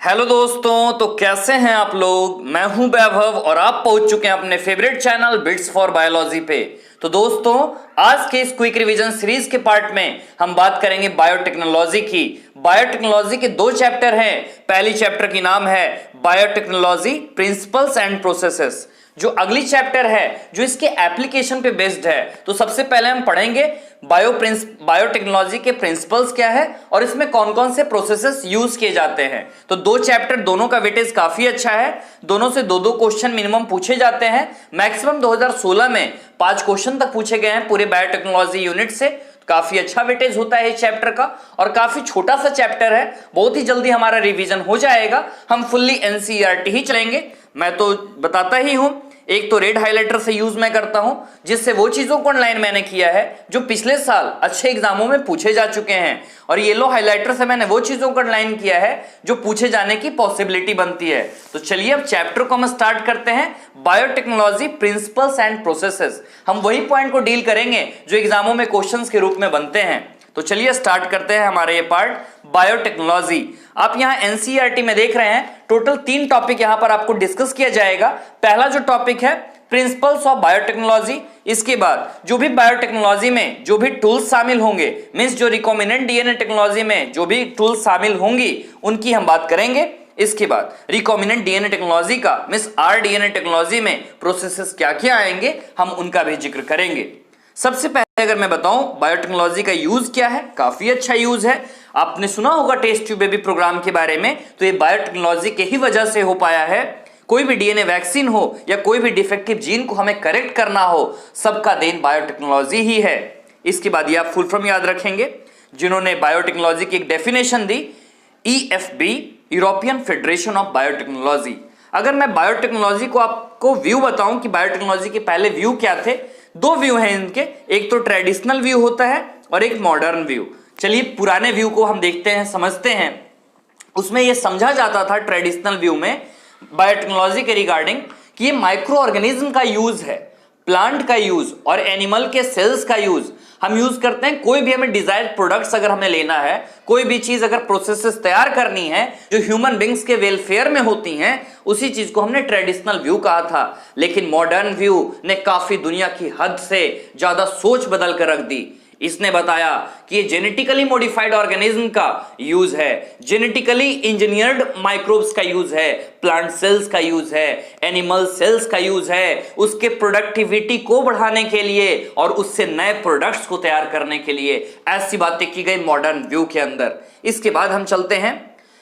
Hello दोस्तों, तो कैसे हैं आप लोग। मैं हूं वैभव और आप पहुंच चुके हैं अपने favourite channel bits for biology पे। तो दोस्तों, आज के इस क्विक रिवीजन सीरीज के पार्ट में हम बात करेंगे बायोटेक्नोलॉजी की। बायोटेक्नोलॉजी के दो चैप्टर हैं। पहली चैप्टर की नाम है बायोटेक्नोलॉजी प्रिंसिपल्स एंड प्रोसेसेस। जो अगली चैप्टर है जो इसके एप्लीकेशन पे बेस्ड है। तो सबसे पहले हम पढ़ेंगे बायोटेक्नोलॉजी के प्रिंसिपल्स क्या है और इसमें कौन कौन से प्रोसेसेस यूज किए जाते हैं। तो दो चैप्टर, दोनों का वेटेज काफी अच्छा है। दोनों से दो दो क्वेश्चन मिनिमम पूछे जाते हैं। मैक्सिमम 2016 में 5 क्वेश्चन तक पूछे गए हैं पूरे बायोटेक्नोलॉजी यूनिट से। काफी अच्छा वेटेज होता है इस चैप्टर का और काफी छोटा सा चैप्टर है। बहुत ही जल्दी हमारा रिवीजन हो जाएगा। हम फुल्ली एनसीईआरटी ही चलेंगे। मैं तो बताता ही हूं, एक तो रेड हाइलाइटर से यूज मैं करता हूं जिससे वो चीजों को ऑनलाइन मैंने किया है जो पिछले साल अच्छे एग्जामों में पूछे जा चुके हैं, और येलो हाइलाइटर से मैंने वो चीजों को ऑनलाइन किया है जो पूछे जाने की पॉसिबिलिटी बनती है। तो चलिए अब चैप्टर को हम स्टार्ट करते हैं। Biotechnology principles and processes. हम वही पॉइंट को डील करेंगे जो एग्जामों में क्वेश्चंस के रूप में बनते हैं। तो चलिए स्टार्ट करते हैं हमारे ये पार्ट बायोटेक्नोलॉजी। आप यहां एनसीईआरटी में देख रहे हैं टोटल 3 टॉपिक यहां पर आपको डिस्कस किया जाएगा। पहला जो टॉपिक है प्रिंसिपल्स ऑफ बायोटेक्नोलॉजी। इसके बाद जो भी बायोटेक्नोलॉजी में जो भी टूल्स शामिल होंगे, मींस जो रिकॉम्बिनेंट डीएनए टेक्नोलॉजी में जो भी टूल्स शामिल होंगी उनकी हम बात करेंगे। इसके बाद रिकॉम्बिनेंट डीएनए टेक्नोलॉजी का मींस आरडीएनए टेक्नोलॉजी में प्रोसेसेस क्या क्या आएंगे, हम उनका भी जिक्र करेंगे। सबसे पहले अगर मैं बताऊं बायोटेक्नोलॉजी का यूज क्या है, काफी अच्छा यूज है। आपने सुना होगा टेस्ट ट्यूब बेबी प्रोग्राम के बारे में, तो ये बायोटेक्नोलॉजी के ही वजह से हो पाया है। कोई भी डीएनए वैक्सीन हो या कोई भी डिफेक्टिव जीन को हमें करेक्ट करना हो, सबका देन बायोटेक्नोलॉजी ही है। इसके बाद ये आप फुल फॉर्म याद रखेंगे। जिन्होंने बायोटेक्नोलॉजी की एक definition the, EFB, European federation of biotechnology. अगर मैं बायोटेक्नोलॉजी को आपको व्यू बताऊं कि बायोटेक्नोलॉजी के पहले व्यू क्या थे, 2 व्यू हैं इनके। एक तो ट्रेडिशनल व्यू होता है और एक मॉडर्न व्यू। चलिए पुराने व्यू को हम देखते हैं, समझते हैं। उसमें यह समझा जाता था ट्रेडिशनल व्यू में बायोटेक्नोलॉजी के रिगार्डिंग कि ये माइक्रो ऑर्गेनिज्म का यूज है, प्लांट का यूज और एनिमल के सेल्स का यूज हम यूज करते हैं। कोई भी हमें डिजायर्ड प्रोडक्ट्स अगर हमें लेना है, कोई भी चीज अगर प्रोसेसेस तैयार करनी है जो ह्यूमन बींग्स के वेलफेयर में होती हैं, उसी चीज को हमने ट्रेडिशनल व्यू कहा था। लेकिन मॉडर्न व्यू ने काफी दुनिया की हद से ज्यादा सोच बदल कर रख दी। इसने बताया कि ये जेनेटिकली मॉडिफाइड ऑर्गेनिज्म का यूज है, जेनेटिकली इंजीनियर्ड माइक्रोब्स का यूज है, प्लांट सेल्स का यूज है, एनिमल सेल्स का यूज है, उसके प्रोडक्टिविटी को बढ़ाने के लिए और उससे नए प्रोडक्ट्स को तैयार करने के लिए। ऐसी बातें की गई मॉडर्न व्यू के अंदर। इसके बाद हम चलते हैं,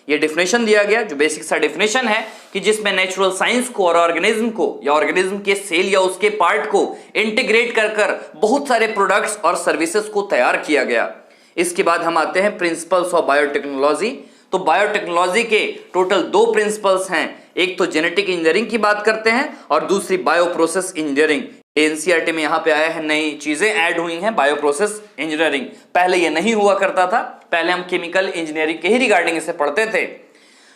ये डेफिनेशन दिया गया जो बेसिक सा डेफिनेशन है कि जिसमें नेचुरल साइंस को और ऑर्गेनिज्म को या ऑर्गेनिज्म के सेल या उसके पार्ट को इंटीग्रेट कर बहुत सारे प्रोडक्ट्स और सर्विसेज को तैयार किया गया। इसके बाद हम आते हैं प्रिंसिपल्स ऑफ बायोटेक्नोलॉजी। तो बायोटेक्नोलॉजी के टोटल 2 प्रिंसिपल्स हैं। एक तो जेनेटिक इंजीनियरिंग की बात करते हैं और दूसरी बायोप्रोसेस इंजीनियरिंग। एनसीईआरटी में यहां पे आया है, नई चीजें ऐड हुई हैं, बायोप्रोसेस इंजीनियरिंग। पहले ये नहीं हुआ करता था, पहले हम केमिकल इंजीनियरिंग के ही रिगार्डिंग इसे पढ़ते थे।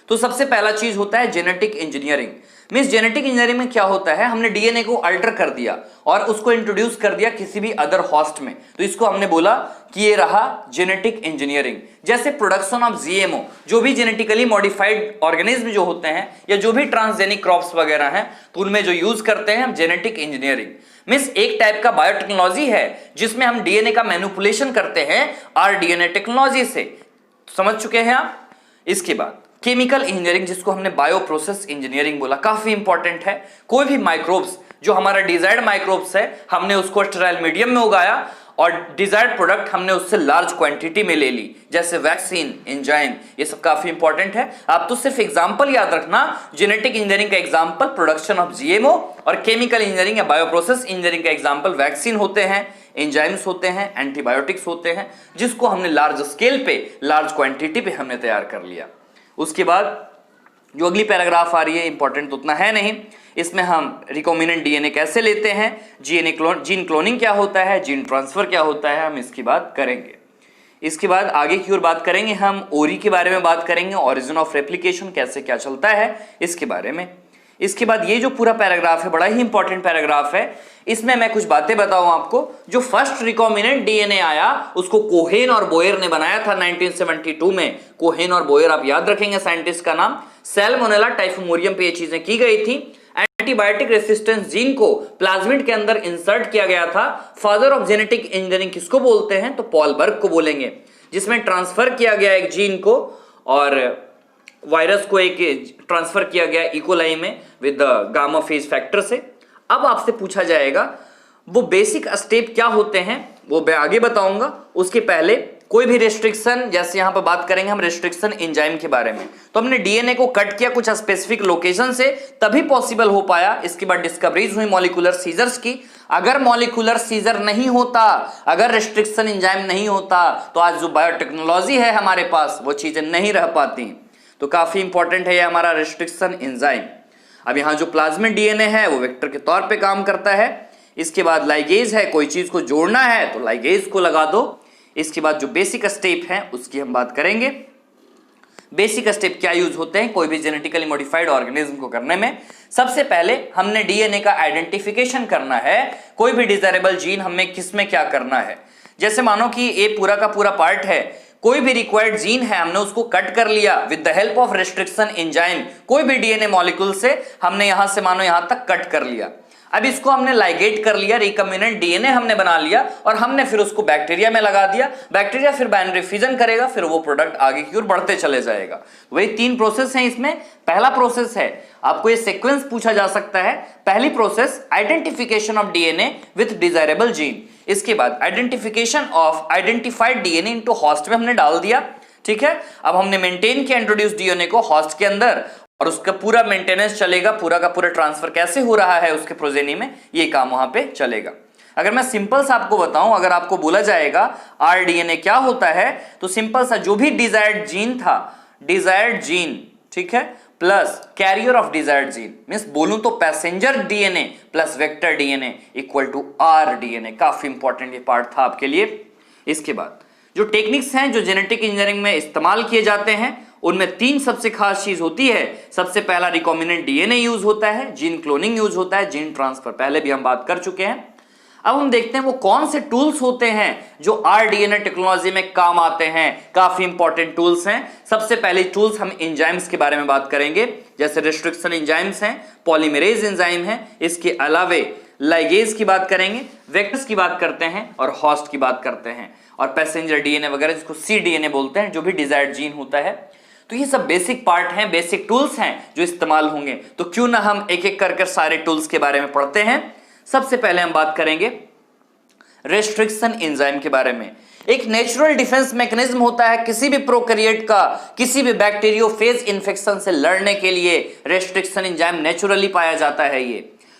तो सबसे पहला चीज होता है genetic engineering. Means genetic engineering में क्या होता है, हमने डीएनए को अल्टर कर दिया और उसको इंट्रोड्यूस कर दिया किसी भी अदर हॉस्ट में, तो इसको हमने बोला कि ये रहा जेनेटिक इंजीनियरिंग। जैसे प्रोडक्शन ऑफ जीएमओ, जो भी जेनेटिकली मॉडिफाइड ऑर्गेनिज्म जो होते हैं या जो भी ट्रांसजेनिक क्रॉप्स वगैरह हैं, तो उनमें जो यूज करते हैं हम जेनेटिक इंजीनियरिंग। मींस एक टाइप का बायोटेक्नोलॉजी है जिसमें हम डीएनए का मैनिपुलेशन करते हैं आरडीएनए टेक्नोलॉजी से। समझ चुके हैं आप। इसके बाद केमिकल इंजीनियरिंग, जिसको हमने बायोप्रोसेस इंजीनियरिंग बोला, काफी इंपॉर्टेंट है। कोई भी माइक्रोब्स जो हमारा डिजायर्ड माइक्रोब्स है, हमने उसको स्टेराइल मीडियम में उगाया और डिजायर्ड प्रोडक्ट हमने उससे लार्ज क्वांटिटी में ले ली, जैसे वैक्सीन, एंजाइम, ये सब काफी इंपॉर्टेंट है। आप तो सिर्फ एग्जांपल याद रखना, जेनेटिक इंजीनियरिंग का एग्जांपल प्रोडक्शन ऑफ जीएमओ और केमिकल इंजीनियरिंग या बायोप्रोसेस इंजीनियरिंग का एग्जांपल वैक्सीन होते हैं, एंजाइम्स होते हैं, एंटीबायोटिक्स होते हैं, जिसको हमने लार्ज स्केल पे, लार्ज क्वांटिटी पे हमने तैयार कर लिया। उसके बाद जो अगली पैराग्राफ आ रही है, इंपॉर्टेंट तो उतना है नहीं। इसमें हम रिकॉम्बिनेंट डीएनए कैसे लेते हैं, जीन क्लोनिंग क्या होता है, जीन ट्रांसफर क्या होता है, हम इसकी बात करेंगे। इसके बाद आगे की ओर बात करेंगे, हम ओरी के बारे में बात करेंगे, ओरिजिन ऑफ रेप्लिकेशन कैसे क्या चलता है इसके बारे में। इसके बाद ये जो पूरा पैराग्राफ है, बड़ा ही इंपॉर्टेंट पैराग्राफ है। इसमें मैं कुछ बातें बताऊं आपको। जो फर्स्ट रिकॉम्बिनेंट डीएनए आया उसको कोहेन और बोयर ने बनाया था 1972 में। कोहेन और बोयर आप याद रखेंगे साइंटिस्ट का नाम। सैल्मोनेला टाइफोमोरियम पे ये चीजें की गई थी। एंटीबायोटिक रेसिस्टेंस जीन को प्लाज्मिड के अंदर इंसर्ट किया गया था। फादर ऑफ जेनेटिक इंजीनियरिंग किसको बोलते हैं? तो पॉल बर्ग को बोलेंगे, जिसमें ट्रांसफर किया गया एक जीन को और वायरस को एक ट्रांसफर किया गया इकोलाई में विद गामा फेज फैक्टर से। अब आपसे पूछा जाएगा वो बेसिक स्टेप क्या होते हैं, वो मैं आगे बताऊंगा। उसके पहले कोई भी रिस्ट्रिक्शन, जैसे यहां पर बात करेंगे हम रिस्ट्रिक्शन एंजाइम के बारे में, तो हमने डीएनए को कट किया कुछ स्पेसिफिक लोकेशन से, तभी पॉसिबल हो पाया। इसके बाद डिस्कवरीज हुई मॉलिक्यूलर सीजर्स की। अगर मॉलिक्यूलर सीजर नहीं होता, अगर रिस्ट्रिक्शन एंजाइम नहीं होता, तो आज जो बायोटेक्नोलॉजी है हमारे पास वो चीजें नहीं रह पाती। तो काफी इंपॉर्टेंट है ये हमारा रिस्ट्रिक्शन एंजाइम। अब यहां जो प्लाज्मिड डीएनए है वो वेक्टर के तौर पे काम करता है। इसके बाद लाइगेज है, कोई चीज को जोड़ना है तो लाइगेज को लगा दो। इसके बाद जो बेसिक स्टेप है उसकी हम बात करेंगे। बेसिक स्टेप क्या यूज होते हैं कोई भी जेनेटिकली मॉडिफाइड ऑर्गेनिज्म को करने में? सबसे पहले हमने डीएनए का आइडेंटिफिकेशन करना है, कोई भी डिजायरेबल जीन हमें किसमें क्या करना है। जैसे मानो कि ये पूरा का पूरा पार्ट है, कोई भी रिक्वायर्ड जीन है, हमने उसको कट कर लिया with the help of restriction enzyme. कोई भी डीएनए मॉलिक्यूल से हमने यहां से मानो यहां तक कट कर लिया। अब इसको हमने लाइगेट कर लिया, रिकम्बिनेंट डीएनए हमने बना लिया और हमने फिर उसको बैक्टीरिया में लगा दिया। बैक्टीरिया फिर बाइनरी फिजन करेगा, फिर वो प्रोडक्ट आगे की ओर बढ़ते चले जाएगा। वही 3 प्रोसेस हैं इसमें। पहला प्रोसेस है, आपको ये सीक्वेंस पूछा जा सकता है। पहली process identification of DNA with desirable gene. इसके बाद identification of identified DNA into host में हमने डाल दिया। ठीक है, अब हमने मेंटेन किया इंट्रोड्यूस डीएनए को होस्ट के अंदर और उसका पूरा मेंटेनेंस चलेगा, पूरा का पूरा ट्रांसफर कैसे हो रहा है उसके प्रोजेनी में, ये काम वहां पे चलेगा। अगर मैं सिंपल सा आपको बताऊं, अगर आपको बोला जाएगा आरडीएनए क्या होता है, तो सिंपल सा जो भी डिजायर्ड जीन था, डिजायर्ड जीन, ठीक है, plus carrier of desired gene, means बोलूं तो passenger DNA plus vector DNA equal to rDNA. काफी इंपॉर्टेंट ये पार्ट था आपके लिए। इसके बाद जो टेक्निक्स हैं जो जेनेटिक इंजीनियरिंग में इस्तेमाल किए जाते हैं, उनमें 3 सबसे खास चीज होती है। सबसे पहला रिकॉम्बिनेंट डीएनए यूज होता है, जीन क्लोनिंग यूज होता है, जीन ट्रांसफर पहले भी हम बात कर चुके हैं। अब हम देखते हैं वो कौन से टूल्स होते हैं जो आरडीएनए टेक्नोलॉजी में काम आते हैं। काफी इंपॉर्टेंट टूल्स हैं। सबसे पहले टूल्स हम एंजाइम्स के बारे में बात करेंगे, जैसे रिस्ट्रिक्शन एंजाइम्स हैं, पॉलीमरेज एंजाइम है, इसके अलावे लाइगेज की बात करेंगे, वेक्टर्स की बात करते हैं और होस्ट की बात करते हैं, और पैसेंजर डीएनए वगैरह जिसको सी डीएनए बोलते हैं, जो भी डिजायर्ड जीन होता है। तो ये सब बेसिक पार्ट हैं, बेसिक टूल्स हैं जो इस्तेमाल होंगे। तो क्यों ना हम एक एक करके सारे टूल्स के बारे में पढ़ते हैं। सबसे पहले हम बात करेंगे रेस्ट्रिक्शन एंजाइम के बारे में। एक नेचुरल डिफेंस मैकेनिज्म होता है किसी भी प्रोकैरियोट का, किसी भी बैक्टीरियोफेज इन्फेक्शन से लड़ने के लिए रेस्ट्रिक्शन एंजाइम नेचुरली पाया जाता है ये।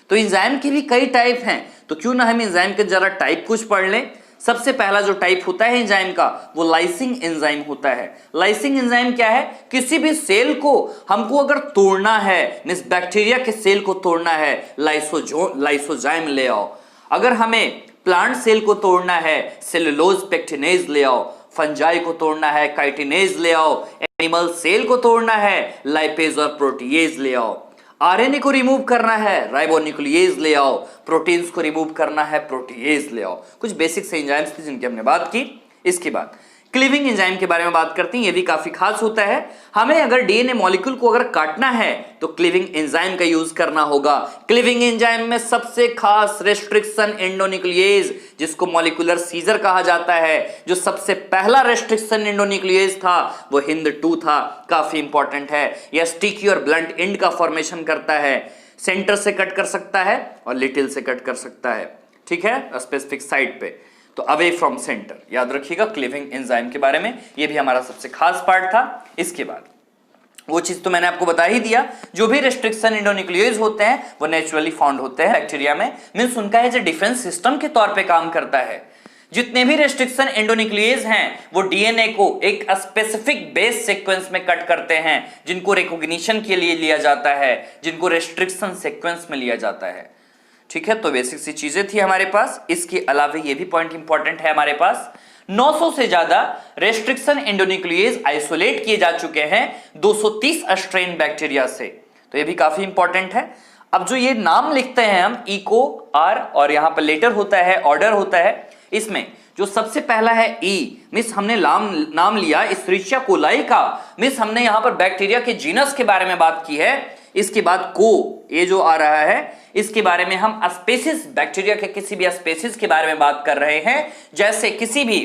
तो एंजाइम के भी कई टाइप हैं, तो क्यों ना हम एंजाइम के जरा टाइप कुछ पढ़ लें। सबसे पहला जो टाइप होता है एंजाइम का, वो लाइसिंग एंजाइम होता है। लाइसिंग एंजाइम क्या है? किसी भी सेल को हमको अगर तोड़ना है, मींस बैक्टीरिया के सेल को तोड़ना है, लाइसोजाइम ले आओ। अगर हमें प्लांट सेल को तोड़ना है, सेलुलोज पेक्टिनेज ले आओ। फंजाई को तोड़ना है, काइटिनेज ले आओ। एनिमल सेल को तोड़ना है, लाइपेज और प्रोटीएज ले आओ। आरएनए को रिमूव करना है, राइबोन्यूक्लिएज ले आओ। प्रोटीन्स को रिमूव करना है, प्रोटीएज ले आओ। कुछ बेसिक एंजाइम्स थी जिनकी हमने बात की। इसके बाद क्लीविंग एंजाइम के बारे में बात करते हैं, ये भी काफी खास होता है। हमें अगर डीएनए मॉलिक्यूल को अगर काटना है तो क्लीविंग एंजाइम का यूज करना होगा। क्लीविंग एंजाइम में सबसे खास रेस्ट्रिक्शन एंडोन्यूक्लिएज, जिसको मॉलिक्यूलर सीजर कहा जाता है, जो सबसे पहला रेस्ट्रिक्शन एंडोन्यूक्लिएज था वो HIND2 था। काफी इंपॉर्टेंट है। यह स्टिकी और ब्लंट एंड का फॉर्मेशन करता है। सेंटर से कट कर सकता है और लिटिल से कट कर सकता है, ठीक है, स्पेसिफिक साइट पे। तो अवे फ्रॉम सेंटर, याद रखिएगा क्लीविंग एंजाइम के बारे में, ये भी हमारा सबसे खास पार्ट था। इसके बाद वो चीज तो मैंने आपको बता ही दिया, जो भी रेस्ट्रिक्शन एंडोन्यूक्लिएज होते हैं वो नेचुरली फाउंड होते हैं बैक्टीरिया में, मींस उनका एज ए डिफेंस सिस्टम के तौर पे काम करता है। जितने भी रेस्ट्रिक्शन एंडोन्यूक्लिएज हैं वो डीएनए को एक स्पेसिफिक बेस सीक्वेंस में कट करते हैं, जिनको रिकॉग्निशन के लिए लिया जाता है, जिनको रेस्ट्रिक्शन सीक्वेंस में लिया जाता है, ठीक है। तो बेसिक सी चीजें थी हमारे पास। इसके अलावा ये भी पॉइंट इंपॉर्टेंट है, हमारे पास 900 से ज्यादा रेस्ट्रिक्शन एंडोन्यूक्लिएज आइसोलेट किए जा चुके हैं 230 स्ट्रेन बैक्टीरिया से, तो ये भी काफी इंपॉर्टेंट है। अब जो ये नाम लिखते हैं हम, इको आर और यहां पर लेटर होता है, ऑर्डर होता है, इसमें जो सबसे पहला है ई, मिस हमने नाम लिया इस्चेरिशिया कोलाई का, मिस हमने यहां पर बैक्टीरिया के जीनस के बारे में बात की है। इसके बाद को, ये जो आ रहा है, इसके बारे में हम स्पेसिस, बैक्टीरिया के किसी भी स्पेसिस के बारे में बात कर रहे हैं। जैसे किसी भी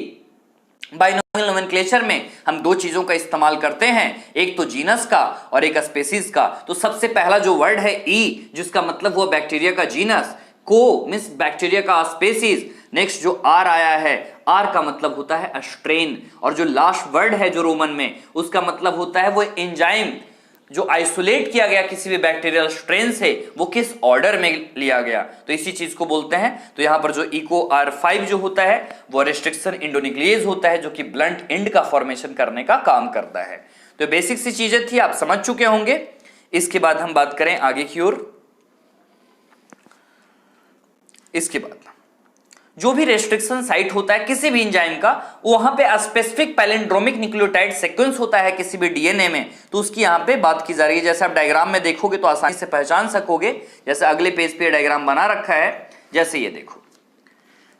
बाइनोमियल नोमेनक्लेचर में हम दो चीजों का इस्तेमाल करते हैं, एक तो जीनस का और एक स्पेसिस का। तो सबसे पहला जो वर्ड है ई, जिसका मतलब हुआ बैक्टीरिया का जीनस, को मींस बैक्टीरिया का स्पेसीज। नेक्स्ट जो आर आया है, आर का मतलब होता है स्ट्रेन, और जो लास्ट वर्ड है जो रोमन में, उसका मतलब होता है वो एंजाइम जो आइसोलेट किया गया किसी भी बैक्टीरियल स्ट्रेन से, वो किस ऑर्डर में लिया गया, तो इसी चीज को बोलते हैं। तो यहां पर जो इको R5 जो होता है वो रेस्ट्रिक्शन एंडोन्यूक्लियेज होता है, जो कि ब्लंट एंड का फॉर्मेशन करने का काम करता है। तो बेसिक सी चीजें थी, आप समझ चुके होंगे। इसके बाद हम बात करें आगे की ओर। इसके बाद जो भी रेस्ट्रिक्शन साइट होता है किसी भी एंजाइम का, वहां पे स्पेसिफिक पैलिंड्रोमिक न्यूक्लियोटाइड सीक्वेंस होता है किसी भी डीएनए में, तो उसकी यहां पे बात की जा रही है। जैसे आप डायग्राम में देखोगे तो आसानी से पहचान सकोगे। जैसे अगले पेज पे डायग्राम बना रखा है, जैसे ये देखो,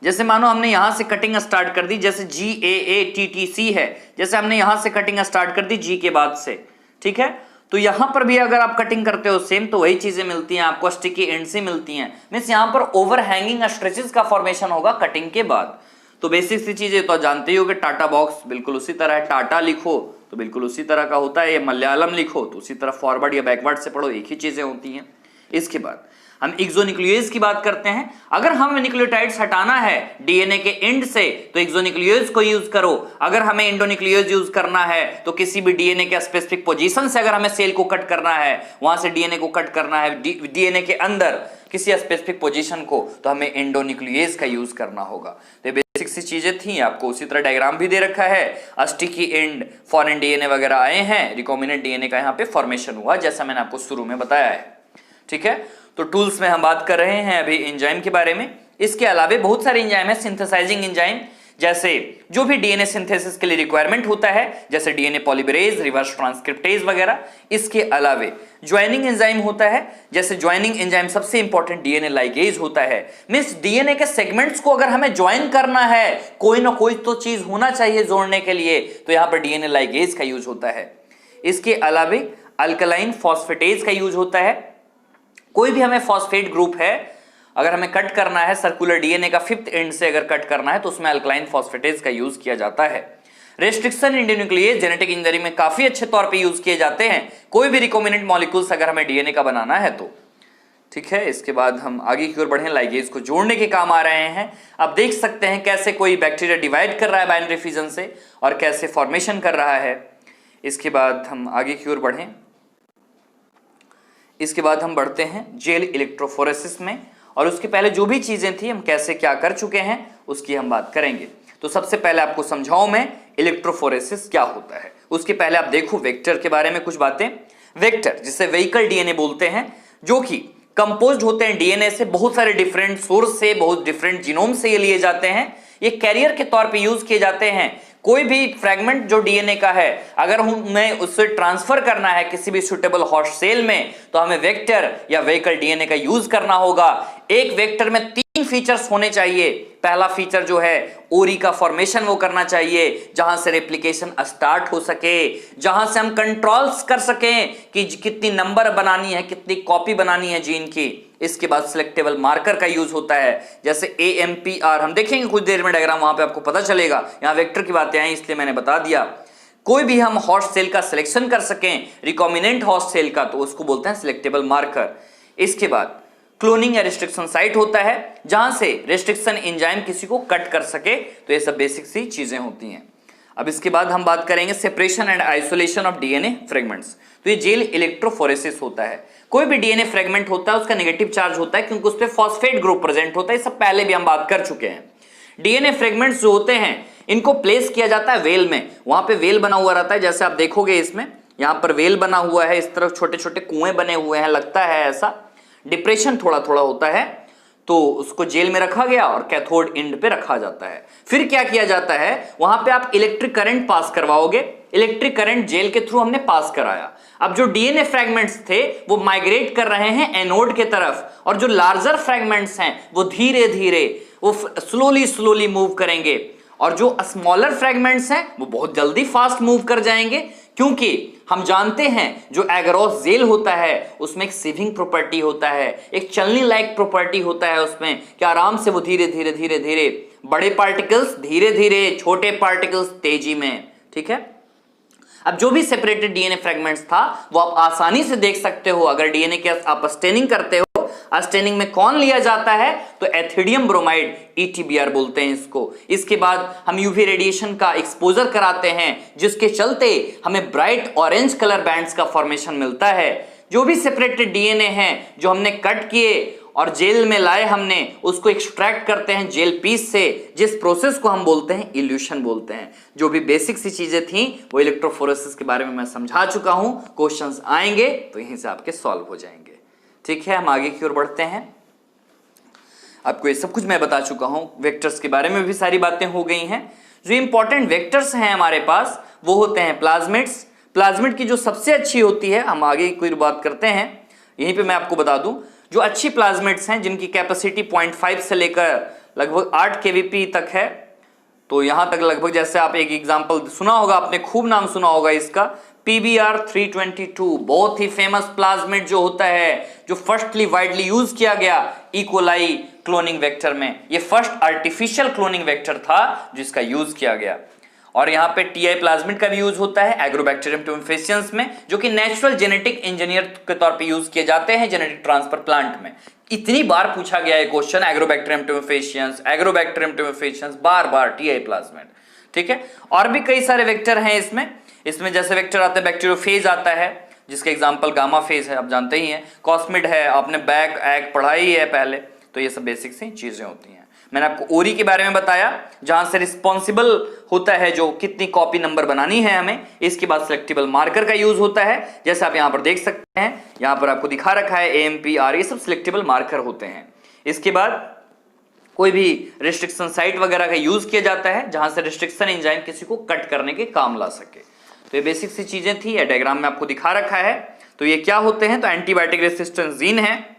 जैसे मानो हमने यहां से कटिंग स्टार्ट कर दी, जैसे GAATTC है, जैसे हमने यहां से कटिंग स्टार्ट कर दी G के बाद से, ठीक है। तो यहां पर भी अगर आप कटिंग करते हो सेम, तो वही चीजें मिलती हैं आपको, स्टिकी एंड से मिलती हैं। मींस यहां पर ओवरहैंगिंग स्ट्रेचेस का फॉर्मेशन होगा कटिंग के बाद। तो बेसिक सी चीजें तो जानते ही हो कि टाटा बॉक्स बिल्कुल उसी तरह है, टाटा लिखो तो बिल्कुल उसी तरह का होता है, ये मलयालम लिखो तो उसी तरह फॉरवर्ड या बैकवर्ड से पढ़ो, एक ही चीजें होती हैं। इसके बाद हम एक्सोन्यूक्लियेज की बात करते हैं। अगर हमें न्यूक्लियोटाइड्स हटाना है डीएनए के एंड से तो एक्सोन्यूक्लियेज को यूज करो। अगर हमें एंडोन्यूक्लियेज यूज करना है तो किसी भी डीएनए के स्पेसिफिक पोजीशन से अगर हमें सेल को कट करना है, वहां से डीएनए को कट करना है डीएनए के अंदर किसी स्पेसिफिक पोजीशन को, तो हमें एंडोन्यूक्लियेज का यूज करना होगा। तो बेसिक सी चीजें थी, आपको उसी तरह डायग्राम भी दे रखा है। स्टिकी एंड, फॉरेन डीएनए वगैरह आए हैं, रिकॉम्बिनेंट डीएनए का यहाँ पे फॉर्मेशन हुआ, जैसा मैंने आपको शुरू में बताया है, ठीक है। तो टूल्स में हम बात कर रहे हैं अभी एंजाइम के बारे में। इसके अलावा बहुत सारे एंजाइम है, सिंथेसाइजिंग एंजाइम, जैसे जो भी डीएनए सिंथेसिस के लिए रिक्वायरमेंट होता है, जैसे डीएनए पॉलीमरेज, रिवर्स ट्रांसक्रिप्टेज वगैरह। इसके अलावा ज्वाइनिंग एंजाइम होता है, जैसे ज्वाइनिंग एंजाइम सबसे इंपॉर्टेंट डीएनए लाइगेज होता है। मींस डीएनए के सेगमेंट्स को अगर हमें ज्वाइन करना है, कोई ना कोई तो चीज होना चाहिए जोड़ने के लिए, तो यहां पर डीएनए लाइगेज का यूज होता है। इसके अलावा अल्कलाइन फॉस्फेटेज का यूज होता है। कोई भी हमें फॉस्फेट ग्रुप है अगर हमें कट करना है, सर्कुलर डीएनए का 5th एंड से अगर कट करना है, तो उसमें अल्कलाइन फॉस्फेटेज का यूज किया जाता है। रेस्ट्रिक्शन एंडोन्यूक्लियेज जेनेटिक इंजीनियरिंग में काफी अच्छे तौर पे यूज किए जाते हैं, कोई भी रिकॉम्बिनेंट मॉलिक्यूल्स अगर हमें डीएनए का बनाना है तो, ठीक है। इसके बाद हम आगे की ओर बढ़े, लाइगेज को जोड़ने के काम आ रहे हैं। अब देख सकते हैं कैसे कोई बैक्टीरिया डिवाइड कर रहा है बाइनरी फिजन से और कैसे फॉर्मेशन कर रहा है। इसके बाद हम आगे की ओर बढ़े, इसके बाद हम बढ़ते हैं जेल इलेक्ट्रोफोरेसिस में, और उसके पहले जो भी चीजें थी हम कैसे क्या कर चुके हैं उसकी हम बात करेंगे। तो सबसे पहले आपको समझाऊं मैं इलेक्ट्रोफोरेसिस क्या होता है। उसके पहले आप देखो वेक्टर के बारे में कुछ बातें। वेक्टर जिसे व्हीकल डीएनए बोलते हैं, जो कि कंपोज्ड होते हैं डीएनए से, बहुत सारे डिफरेंट सोर्स से, बहुत डिफरेंट जीनोम से ये लिए जाते हैं। ये कैरियर के तौर पे यूज किए जाते हैं। कोई भी फ्रैगमेंट जो डीएनए का है, अगर हमें उससे ट्रांसफर करना है किसी भी सुटेबल होस्ट सेल में, तो हमें वेक्टर या व्हीकल डीएनए का यूज करना होगा। एक वेक्टर में 3 फीचर्स होने चाहिए। पहला फीचर जो है ओरी का फॉर्मेशन वो करना चाहिए, जहां से रेप्लिकेशन स्टार्ट हो सके, जहां से हम कंट्रोल्स कर सकें कि कितनी नंबर बनानी है, कितनी कॉपी बनानी है जीन की। इसके बाद सिलेक्टेबल मार्कर का यूज होता है, जैसे AMPR, हम देखेंगे कुछ देर में डायग्राम, वहां पे आपको पता चलेगा। यहां वेक्टर की बातें आई इसलिए मैंने बता दिया। कोई भी हम होस्ट सेल का सिलेक्शन कर सकें, रिकॉम्बिनेंट होस्ट सेल का, तो उसको बोलते हैं सिलेक्टेबल मार्कर। इसके बाद क्लोनिंग या रिस्ट्रिक्शन साइट होता है, जहां से रिस्ट्रिक्शन एंजाइम किसी को कट कर सके। तो ये सब बेसिक सी चीजें होती हैं। अब इसके बाद हम बात करेंगे separation and isolation of DNA fragments. तो ये जेल इलेक्ट्रोफोरेसिस होता है। कोई भी डीएनए फ्रेगमेंट होता है उसका नेगेटिव चार्ज होता है, क्योंकि उस पर फॉस्फेट ग्रुप प्रेजेंट होता है। सब पहले भी हम बात कर चुके हैं। डीएनए फ्रेगमेंट्स जो होते हैं इनको प्लेस किया जाता है वेल में। वहां पे वेल बना हुआ रहता है, जैसे आप देखोगे इसमें, यहां पर वेल बना हुआ है, इस तरफ छोटे छोटे कुएं बने हुए हैं, लगता है ऐसा, डिप्रेशन थोड़ा थोड़ा होता है। तो उसको जेल में रखा गया और कैथोड एंड पे रखा जाता है। फिर क्या किया जाता है, वहां पे आप इलेक्ट्रिक करंट पास करवाओगे। इलेक्ट्रिक करंट जेल के थ्रू हमने पास कराया। अब जो डीएनए फ्रैगमेंट्स थे वो माइग्रेट कर रहे हैं एनोड के तरफ, और जो लार्जर फ्रैगमेंट्स हैं वो धीरे धीरे, वो स्लोली मूव करेंगे और जो स्मॉलर फ्रेगमेंट्स हैं वो बहुत जल्दी फास्ट मूव कर जाएंगे, क्योंकि हम जानते हैं जो एगरोस जेल होता है उसमें एक सीविंग प्रॉपर्टी होता है, एक चलने लायक प्रॉपर्टी होता है उसमें कि आराम से वो धीरे धीरे धीरे धीरे बड़े पार्टिकल्स धीरे धीरे, छोटे पार्टिकल्स तेजी में। ठीक है, अब जो भी सेपरेटेड डीएनए फ्रेगमेंट्स था वो आप आसानी से देख सकते हो। अगर डीएनए के आप स्टेनिंग करते हो, स्टेनिंग में कौन लिया जाता है तो एथिडियम ब्रोमाइड, ETBR बोलते हैं इसको। इसके बाद हम यूवी रेडिएशन का एक्सपोजर कराते हैं जिसके चलते हमें ब्राइट ऑरेंज कलर बैंड्स का फॉर्मेशन मिलता है। जो भी सेपरेटेड डीएनए हैं जो हमने कट किए और जेल में लाए, हमने उसको एक्सट्रैक्ट करते हैं जेल पीस से, जिस प्रोसेस को हम बोलते हैं इल्यूशन बोलते हैं। जो भी बेसिक सी चीजें थी वो इलेक्ट्रोफोरेसिस के बारे में मैं समझा चुका हूं। क्वेश्चंस आएंगे तो यहीं से आपके सॉल्व हो जाएंगे। ठीक है, हम आगे की ओर बढ़ते हैं। आपको ये सब कुछ मैं बता चुका हूं, वेक्टर्स के बारे में भी सारी बातें हो गई हैं। जो इंपॉर्टेंट वेक्टर्स हैं हमारे पास वो होते हैं प्लाज्मिड्स। प्लाज्मिड की जो सबसे अच्छी होती है, हम आगे की बात करते हैं। यहीं पे मैं आपको बता दूं जो अच्छी प्लाज्मिड्स हैं जिनकी कैपेसिटी 0.5 से लेकर लगभग 8 kVp तक है, तो यहां तक लगभग, जैसे आप एक एग्जांपल सुना होगा, आपने खूब नाम सुना होगा इसका, PBr 322 बहुत ही फेमस प्लाज्मिड जो होता है, जो फर्स्टली वाइडली यूज किया गया इकोलाई क्लोनिंग वेक्टर में। ये फर्स्ट आर्टिफिशियल क्लोनिंग वेक्टर था जिसका यूज किया गया। और यहाँ पे TI प्लाज्मिड का भी यूज होता है एग्रोबैक्टीरियम ट्यूमेफेसियंस में, जो कि नेचुरल जेनेटिक इंजीनियर के तौर पे यूज किए जाते हैं जेनेटिक ट्रांसफर प्लांट में। इतनी बार पूछा गया है क्वेश्चन, एग्रोबैक्टीरियम ट्यूमेफेसियंस, बार बार TI प्लाज्मिड। ठीक है, और भी कई सारे वेक्टर हैं इसमें जैसे वेक्टर आते हैं, बैक्टीरियोफेज आता है जिसके एग्जाम्पल गामा फेज है, आप जानते ही हैं। कॉस्मिड है, आपने बैक एग पढ़ाई है पहले, तो ये सब बेसिक सी चीजें होती हैं। मैंने आपको ओरी के बारे में बताया जहां से रिस्पॉन्सिबल होता है जो कितनी कॉपी नंबर बनानी है हमें। इसके बाद सिलेक्टिबल मार्कर का यूज होता है, जैसे आप यहां पर देख सकते हैं, यहां पर आपको दिखा रखा है AMPR, ये सब सिलेक्टिबल मार्कर होते हैं। इसके बाद कोई भी रिस्ट्रिक्शन साइट वगैरह का यूज किया जाता है जहां से रिस्ट्रिक्शन एंजाइम किसी को कट करने के काम ला सके। तो ये बेसिक सी चीजें थी, ये डायग्राम में आपको दिखा रखा है। तो ये क्या होते हैं, तो एंटीबायोटिक रेसिस्टेंस जीन है।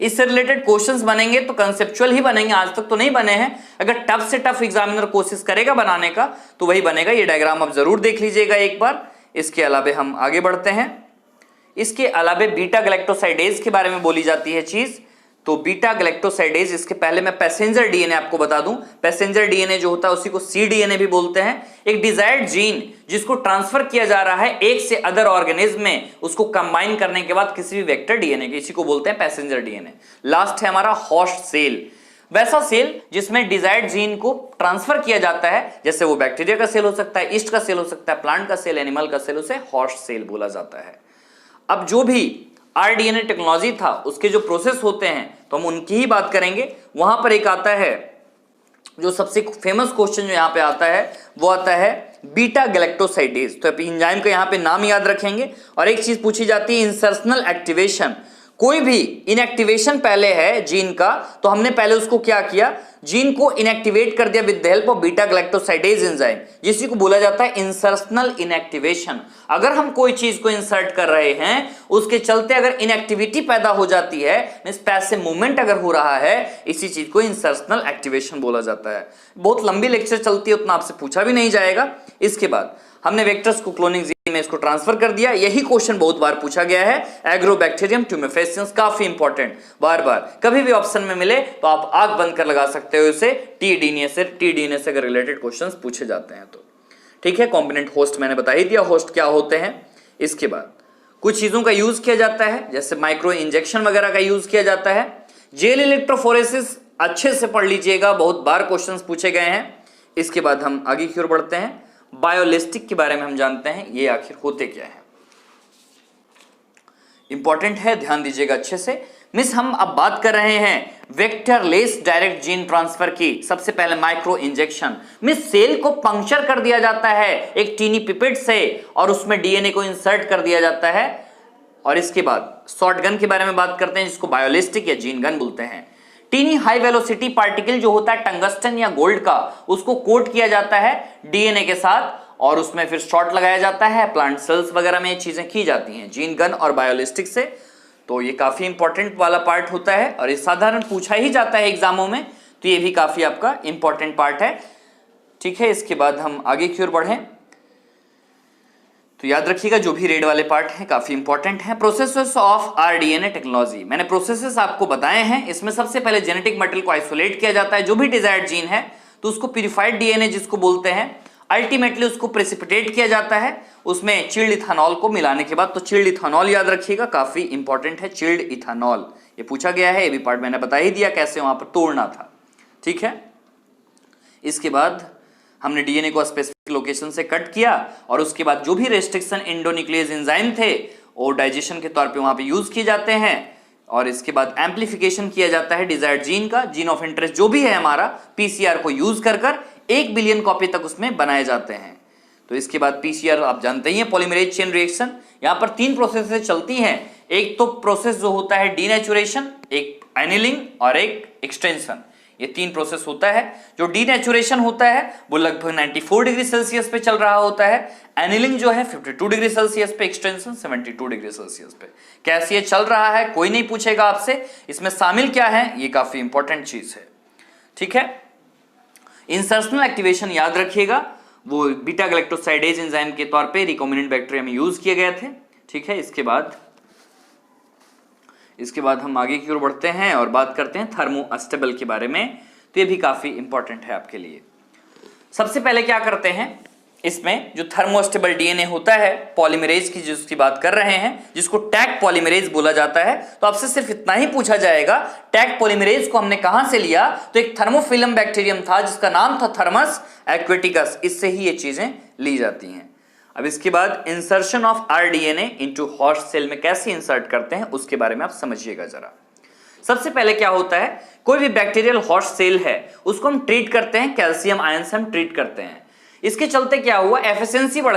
इससे रिलेटेड क्वेश्चंस बनेंगे तो कंसेप्चुअल ही बनेंगे, आज तक तो नहीं बने हैं। अगर टफ से टफ एग्जामिनर कोशिश करेगा बनाने का तो वही बनेगा। ये डायग्राम आप जरूर देख लीजिएगा एक बार। इसके अलावे हम आगे बढ़ते हैं। इसके अलावे बीटा गैलेक्टोसाइडेज के बारे में बोली जाती है चीज, तो बीटा गैलेक्टोसाइडेज, इसके पहले मैं पैसेंजर डीएनए आपको बता दूं। पैसेंजर डीएनए जो होता है उसी को cDNA भी बोलते हैं। एक डिजायर्ड जीन जिसको ट्रांसफर किया जा रहा है एक से अदर ऑर्गेनिज्म में, उसको कंबाइन करने के बाद किसी भी वेक्टर डीएनए के, इसी को बोलते हैं पैसेंजर डीएनए। लास्ट है हमारा होस्ट सेल, वैसा सेल जिसमें डिजायर्ड जीन को ट्रांसफर किया जाता है, जैसे वो बैक्टीरिया का सेल हो सकता है, ईस्ट का सेल हो सकता है, प्लांट का सेल, एनिमल का सेल, उसे होस्ट सेल बोला जाता है। अब जो भी rDNA टेक्नोलॉजी था उसके जो प्रोसेस होते हैं तो हम उनकी ही बात करेंगे। वहां पर एक आता है जो सबसे फेमस क्वेश्चन जो यहां पे आता है वो आता है बीटा गैलेक्टोसाइडेज। तो एंजाइम का यहां पे नाम याद रखेंगे। और एक चीज पूछी जाती है इंसर्शनल एक्टिवेशन, कोई भी इनएक्टिवेशन पहले है जीन का तो हमने पहले उसको क्या किया, जीन को इनएक्टिवेट कर दिया with the help of beta galactosidase enzyme, जिसी को बोला जाता है इंसर्शनल इनएक्टिवेशन। अगर हम कोई चीज को इंसर्ट कर रहे हैं उसके चलते अगर इनएक्टिविटी पैदा हो जाती है, मींस पैसिव मूवमेंट अगर हो रहा है, इसी चीज को इंसर्शनल एक्टिवेशन बोला जाता है। बहुत लंबी लेक्चर चलती है, उतना आपसे पूछा भी नहीं जाएगा। इसके बाद हमने वेक्टर्स को क्लोनिंग जीन में इसको ट्रांसफर कर दिया। यही क्वेश्चन बहुत बार पूछा गया है, एग्रोबैक्टीरियम ट्यूमेफेसियंस, काफी इंपॉर्टेंट, बार बार कभी भी ऑप्शन में मिले तो आप आंख बंद कर लगा सकते हो इसे। टी-डीएनए से अगर रिलेटेड क्वेश्चंस पूछे जाते हैं तो ठीक है। कॉम्पोनेंट होस्ट मैंने बता ही दिया, होस्ट क्या होते हैं। इसके बाद कुछ चीजों का यूज किया जाता है, जैसे माइक्रो इंजेक्शन वगैरह का यूज किया जाता है। जेल इलेक्ट्रोफोरेसिस अच्छे से पढ़ लीजिएगा, बहुत बार क्वेश्चंस पूछे गए हैं। इसके बाद हम आगे की ओर बढ़ते हैं। बायोलिस्टिक के बारे में हम जानते हैं, ये आखिर होते क्या है, इंपॉर्टेंट है, ध्यान दीजिएगा अच्छे से। मिस हम अब बात कर रहे हैं वेक्टरलेस डायरेक्ट जीन ट्रांसफर की। सबसे पहले माइक्रो इंजेक्शन, मिस सेल को पंक्चर कर दिया जाता है एक टीनी पिपेट से और उसमें डीएनए को इंसर्ट कर दिया जाता है। और इसके बाद शॉर्ट गन के बारे में बात करते हैं, जिसको बायोलिस्टिक या जीन गन बोलते हैं। टीनी हाई वेलोसिटी पार्टिकल जो होता है टंगस्टन या गोल्ड का, उसको कोट किया जाता है डीएनए के साथ और उसमें फिर शॉट लगाया जाता है। प्लांट सेल्स वगैरह में ये चीजें की जाती हैं जीन गन और बायोलिस्टिक से। तो ये काफी इंपॉर्टेंट वाला पार्ट होता है और ये साधारण पूछा ही जाता है एग्जामों में, तो ये भी काफी आपका इंपॉर्टेंट पार्ट है। ठीक है, इसके बाद हम आगे की ओर बढ़ें तो याद रखिएगा जो भी रेड वाले पार्ट हैं काफी इंपॉर्टेंट हैं। प्रोसेसेस ऑफ आरडीएनए टेक्नोलॉजी, मैंने प्रोसेसेस आपको बताए हैं। इसमें सबसे पहले जेनेटिक मटेरियल को आइसोलेट किया जाता है, जो भी डिजायर्ड जीन है तो उसको प्यूरिफाइड डीएनए जिसको बोलते हैं, अल्टीमेटली उसको प्रेसिपिटेट किया जाता है, उसमें चिल्ड इथानॉल को मिलाने के बाद। तो चिल्ड इथानॉल याद रखिएगा काफी इंपॉर्टेंट है, चिल्ड इथानॉल ये पूछा गया है, ये भी पार्ट मैंने बता ही दिया कैसे वहां पर तोड़ना था। ठीक है, इसके बाद हमने डीएनए को स्पेसिफिक लोकेशन से कट किया और उसके बाद जो भी रेस्ट्रिक्शन एंडोन्यूक्लियस एंजाइम थे वो डाइजेशन के तौर पे वहां पे यूज किए जाते हैं और इसके बाद एम्प्लीफिकेशन किया जाता है डिजायर्ड जीन का, जीन ऑफ इंटरेस्ट जो भी है हमारा, पीसीआर को यूज कर 1 बिलियन कॉपी तक उसमें बनाए जाते हैं। तो इसके बाद पीसीआर आप जानते ही हैं, पॉलीमरेज चेन रिएक्शन। यहां पर 3 प्रोसेस चलती हैं, एक तो प्रोसेस जो होता है डीनेचुरेशन, एक एनिलिंग और एक एक्सटेंशन। ये 3 प्रोसेस होता है। जो डीनेचुरेशन होता है वो लगभग 94 डिग्री सेल्सियस पे चल रहा होता है, एनिलिंग जो है 52 डिग्री सेल्सियस पे, एक्सटेंशन 72 डिग्री सेल्सियस पे। कैसे ये चल रहा है कोई नहीं पूछेगा आपसे, इसमें शामिल क्या है ये काफी इंपॉर्टेंट चीज है। ठीक है, इंसर्शनल एक्टिवेशन याद रखिएगा, वो बीटा गैलेक्टोसाइडेज एंजाइम के तौर पे रिकॉम्बिनेंट बैक्टीरिया में यूज किए गए थे। ठीक है, इसके बाद हम आगे की ओर बढ़ते हैं और बात करते हैं थर्मोस्टेबल के बारे में। तो ये भी काफी इंपॉर्टेंट है आपके लिए। सबसे पहले क्या करते हैं, इसमें जो थर्मोस्टेबल डीएनए होता है पॉलीमरेज की जिसकी बात कर रहे हैं, जिसको टैग पॉलीमरेज बोला जाता है, तो आपसे सिर्फ इतना ही पूछा जाएगा टैग पॉलीमरेज को हमने कहां से लिया, तो एक थर्मोफिलम बैक्टीरियम था जिसका नाम था थर्मस एक्वेटिकस, इससे ही ये चीजें ली जाती हैं। अब इसके बाद insertion of rDNA into host cell में कैसे इंसर्ट करते हैं उसके बारे में आप समझिएगा जरा। सबसे पहले क्या होता है, कोई भी बैक्टीरियल होस्ट सेल है उसको हम ट्रीट करते हैं, कैल्शियम आयन से हम ट्रीट करते हैं। इसके चलते क्या हुआ, एफिशिएंसी बढ़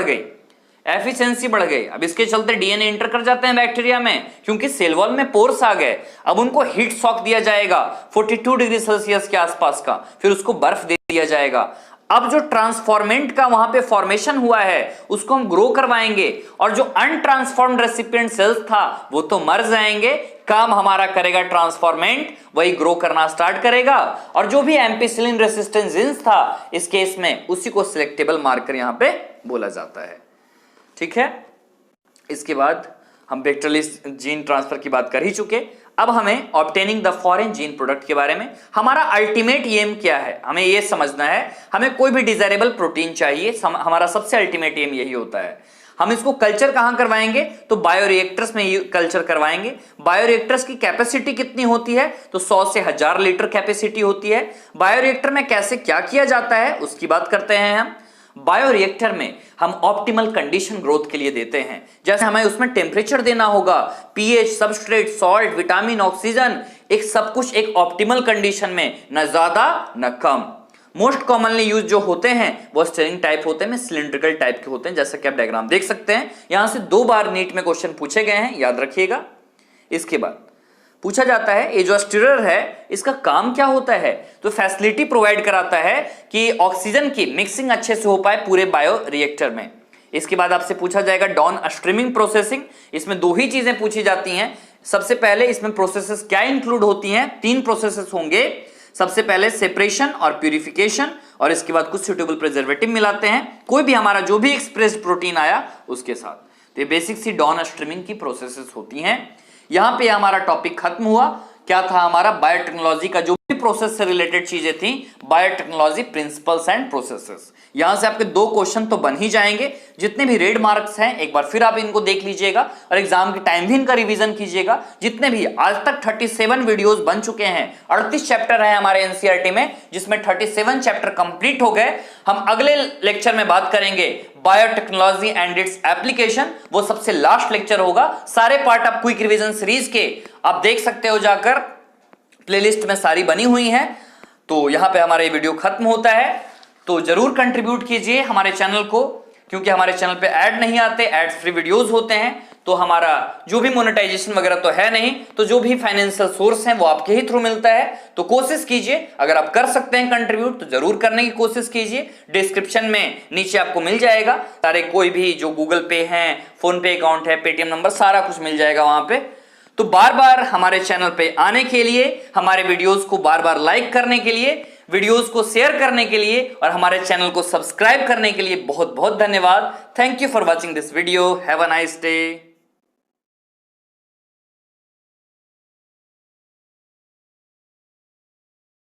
गई। अब इसके चलते डीएनए इंटर कर जाते हैं बैक्टीरिया में, क्योंकि सेल वॉल में पोर्स आ गए। अब उनको हीट शॉक दिया जाएगा 42 डिग्री सेल्सियस के आसपास का, फिर उसको बर्फ दे दिया जाएगा। अब जो ट्रांसफॉर्मेंट का वहां पे फॉर्मेशन हुआ है उसको हम ग्रो करवाएंगे और जो अनट्रांसफॉर्म्ड रेसिपिएंट सेल्स था वो तो मर जाएंगे, काम हमारा करेगा ट्रांसफॉर्मेंट, वही ग्रो करना स्टार्ट करेगा और जो भी एम्पिसिलिन रेसिस्टेंट जीन्स था इस केस में उसी को सिलेक्टेबल मार्कर यहां पे बोला जाता है। ठीक है, इसके बाद हम वेक्टरलेस जीन ट्रांसफर की बात कर ही चुके। अब हमें obtaining the foreign gene product के बारे में, हमारा अल्टीमेट एम क्या है, हमें यह समझना है। हमें कोई भी डिजायरेबल प्रोटीन चाहिए, हमारा सबसे अल्टीमेट एम यही होता है। हम इसको कल्चर कहां करवाएंगे, तो बायोरिएक्टर्स में कल्चर करवाएंगे। बायोरिएक्टर्स की कैपेसिटी कितनी होती है, तो 100 से 1000 लीटर कैपेसिटी होती है। बायोरिएक्टर में कैसे क्या किया जाता है उसकी बात करते हैं हम। बायोरिएक्टर में हम ऑप्टिमल कंडीशन ग्रोथ के लिए देते हैं, जैसे हमें उसमें टेम्परेचर देना होगा, pH, substrate, salt, vitamin, oxygen, एक सब कुछ एक ऑप्टिमल कंडीशन में, न ज्यादा न कम। मोस्ट कॉमनली यूज जो होते हैं वो स्टेरिंग टाइप होते हैं, सिलिंड्रिकल टाइप के होते हैं, जैसा कि आप डायग्राम देख सकते हैं। यहां से 2 बार नीट में क्वेश्चन पूछे गए हैं, याद रखिएगा। इसके बाद पूछा जाता है ये जो स्टीरर है इसका काम क्या होता है, तो फैसिलिटी प्रोवाइड कराता है कि ऑक्सीजन की मिक्सिंग अच्छे से हो पाए पूरे बायो रिएक्टर में। इसके बाद आपसे पूछा जाएगा डाउन स्ट्रीमिंग प्रोसेसिंग, इसमें 2 ही चीजें पूछी जाती हैं। सबसे पहले इसमें प्रोसेसेस क्या इंक्लूड होती हैं, 3 प्रोसेसेस होंगे। सबसे पहले सेपरेशन और प्यूरिफिकेशन और इसके बाद कुछ सुटेबल प्रिजर्वेटिव मिलाते हैं कोई भी हमारा जो भी एक्सप्रेस्ड प्रोटीन आया उसके साथ। तो ये बेसिक सी डाउन स्ट्रीमिंग की प्रोसेसेस होती हैं। यहां पे हमारा टॉपिक खत्म हुआ। क्या था हमारा, बायोटेक्नोलॉजी का जो भी प्रोसेस से रिलेटेड चीजें थी, बायोटेक्नोलॉजी प्रिंसिपल्स एंड प्रोसेसेस। यहां से आपके 2 क्वेश्चन तो बन ही जाएंगे। जितने भी रेड मार्क्स हैं एक बार फिर आप इनको देख लीजिएगा और एग्जाम के टाइम भी इनका रिवीजन कीजिएगा। जितने भी आज तक 37 वीडियोस बन चुके हैं, 38 चैप्टर है हमारे एनसीईआरटी में, जिसमें 37 चैप्टर कंप्लीट हो गए। हम अगले लेक्चर में बात करेंगे बायोटेक्नोलॉजी एंड इट्स एप्लीकेशन, वो सबसे लास्ट लेक्चर होगा। सारे पार्ट आप क्विक रिवीजन सीरीज के आप देख सकते हो, जाकर प्लेलिस्ट में सारी बनी हुई है। तो यहां पे हमारा ये वीडियो खत्म होता है। तो जरूर कंट्रीब्यूट कीजिए हमारे चैनल को, क्योंकि हमारे चैनल पे ऐड नहीं आते, एड फ्री वीडियोस होते हैं। तो हमारा जो भी मोनेटाइजेशन वगैरह तो है नहीं, तो जो भी फाइनेंशियल सोर्स है वो आपके ही थ्रू मिलता है। तो कोशिश कीजिए, अगर आप कर सकते हैं कंट्रीब्यूट तो जरूर करने की कोशिश कीजिए। डिस्क्रिप्शन में नीचे आपको मिल जाएगा सारे, कोई भी जो गूगल पे है, फोन पे अकाउंट है, पेटीएम नंबर, सारा कुछ मिल जाएगा वहां पे। तो बार बार हमारे चैनल पे आने के लिए, हमारे वीडियोस को बार बार लाइक करने के लिए वीडियोस को शेयर करने के लिए और हमारे चैनल को सब्सक्राइब करने के लिए बहुत बहुत धन्यवाद। Thank you for watching this video. Have a nice day.